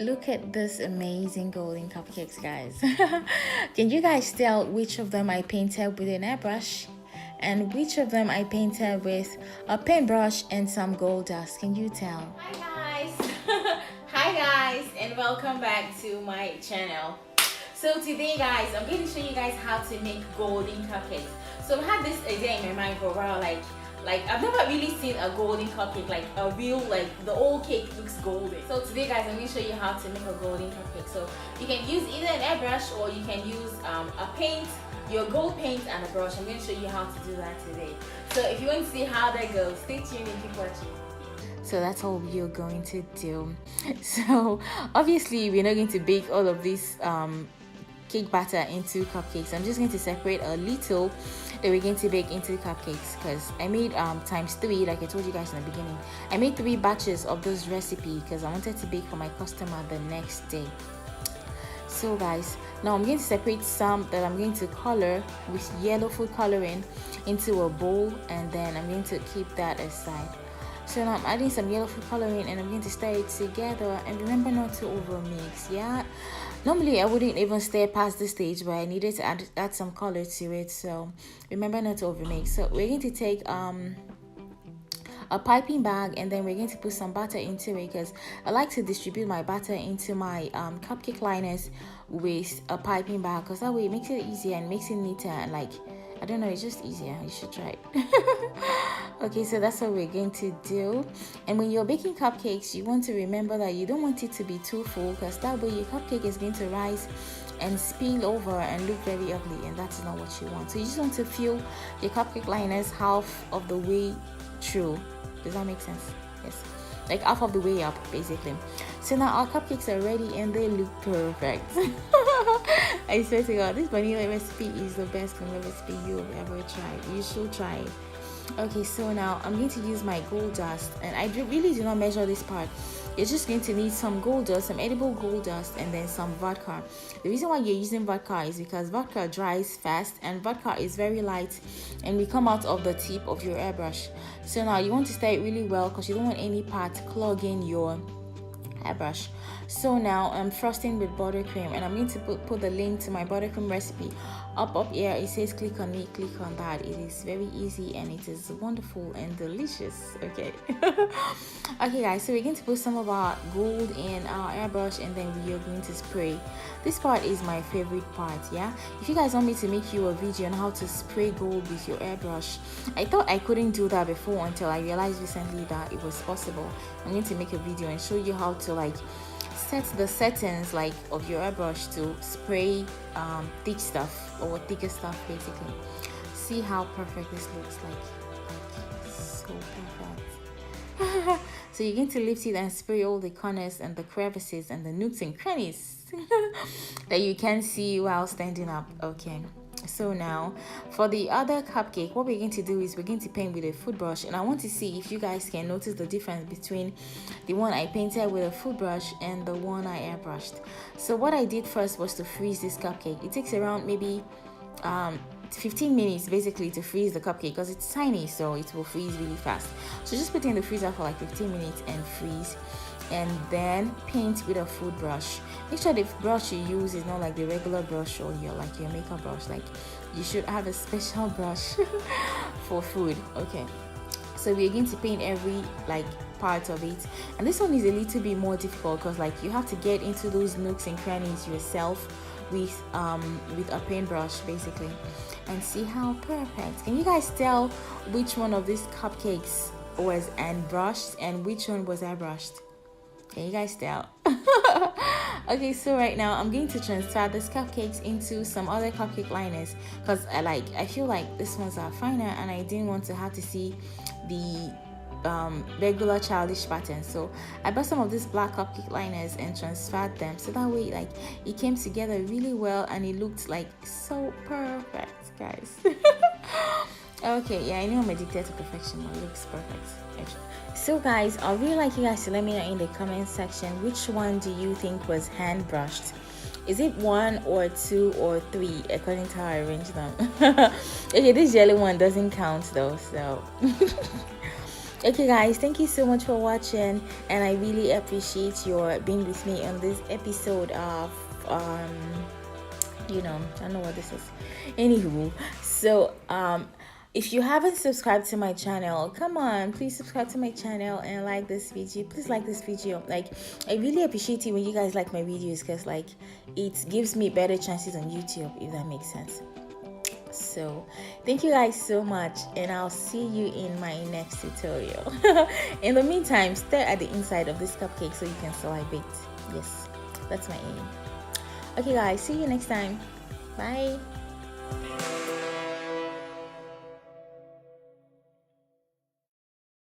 Look at this amazing golden cupcakes, guys. Can you guys tell which of them I painted with an airbrush and which of them I painted with a paintbrush and some gold dust? Can you tell? Hi guys. Hi guys, and welcome back to my channel. So today guys, I'm going to show you guys how to make golden cupcakes. So I've had this idea in my mind for a while, like I've never really seen a golden cupcake, like a real, like the old cake looks golden. So today guys, I'm going to show you how to make a golden cupcake. So you can use either an airbrush or you can use a paint, your gold paint and a brush. I'm going to show you how to do that today. So if you want to see how that goes, stay tuned and keep watching. So that's all we're going to do. So obviously we're not going to bake all of this cake batter into cupcakes. I'm just going to separate a little that we're going to bake into cupcakes, because I made times 3, like I told you guys in the beginning. I made 3 batches of this recipe because I wanted to bake for my customer the next day. So guys, now I'm going to separate some that I'm going to color with yellow food coloring into a bowl, and then I'm going to keep that aside. So now I'm adding some yellow food coloring and I'm going to stir it together, and remember not to over mix. Yeah, normally I wouldn't even stir past this stage, but I needed to add some color to it, so remember not to over mix. So we're going to take a piping bag, and then we're going to put some butter into it, because I like to distribute my butter into my cupcake liners with a piping bag, because that way it makes it easier and makes it neater, and like, I don't know, it's just easier. You should try it. Okay, so that's what we're going to do. And when you're baking cupcakes, you want to remember that you don't want it to be too full, because that way your cupcake is going to rise and spill over and look very ugly, and that's not what you want. So you just want to fill your cupcake liners half of the way through. Does that make sense? Yes, like half of the way up basically. So now our cupcakes are ready and they look perfect. I swear to God, this vanilla recipe is the best vanilla recipe you've ever tried. You should try it. Okay, so now I'm going to use my gold dust, and I really do not measure this part. You're just going to need some gold dust, some edible gold dust, and then some vodka. The reason why you're using vodka is because vodka dries fast, and vodka is very light and will come out of the tip of your airbrush. So now you want to stir it really well, because you don't want any part clogging your airbrush. So now I'm frosting with buttercream, and I'm going to put the link to my buttercream recipe up here. It says click on it, click on that. It is very easy and it is wonderful and delicious. Okay. Okay guys, so we're going to put some of our gold in our airbrush, and then we are going to spray. This part is my favorite part. Yeah, if you guys want me to make you a video on how to spray gold with your airbrush, I thought I couldn't do that before until I realized recently that it was possible. I'm going to make a video and show you how to like set the settings like of your airbrush to spray thick stuff or thicker stuff basically. See how perfect this looks like so perfect. So you're going to lift it and spray all the corners and the crevices and the nooks and crannies that you can see while standing up. Okay, so now for the other cupcake, what we're going to do is we're going to paint with a food brush, and I want to see if you guys can notice the difference between the one I painted with a food brush and the one I airbrushed. So what I did first was to freeze this cupcake. It takes around maybe 15 minutes basically to freeze the cupcake, because it's tiny, so it will freeze really fast. So just put it in the freezer for like 15 minutes and freeze, and then paint with a food brush. Make sure the brush you use is not like the regular brush or your makeup brush. Like, you should have a special brush for food. Okay, so we're going to paint every like part of it, and this one is a little bit more difficult because like you have to get into those nooks and crannies yourself with a paintbrush basically. And see how perfect. Can you guys tell which one of these cupcakes was airbrushed and which one was airbrushed? Can you guys tell? Okay, so right now I'm going to transfer these cupcakes into some other cupcake liners, because I feel like these ones are finer, and I didn't want to have to see the regular childish pattern. So I bought some of these black cupcake liners and transferred them, so that way like it came together really well and it looked like so perfect, guys. Okay, yeah, I know I'm addicted to perfection, but it looks perfect. So guys, I'd really like you guys to let me know in the comment section, which one do you think was hand brushed? Is it 1 or 2 or 3 according to how I arranged them? Okay, this yellow one doesn't count though, so Okay guys, thank you so much for watching, and I really appreciate your being with me on this episode of I don't know what this is. Anywho, so if you haven't subscribed to my channel, come on, please subscribe to my channel and like this video. Please like this video. Like, I really appreciate it when you guys like my videos, because like it gives me better chances on YouTube, if that makes sense. So thank you guys so much, and I'll see you in my next tutorial. In the meantime, stare at the inside of this cupcake so you can salivate. Yes, that's my aim. Okay guys, see you next time. Bye.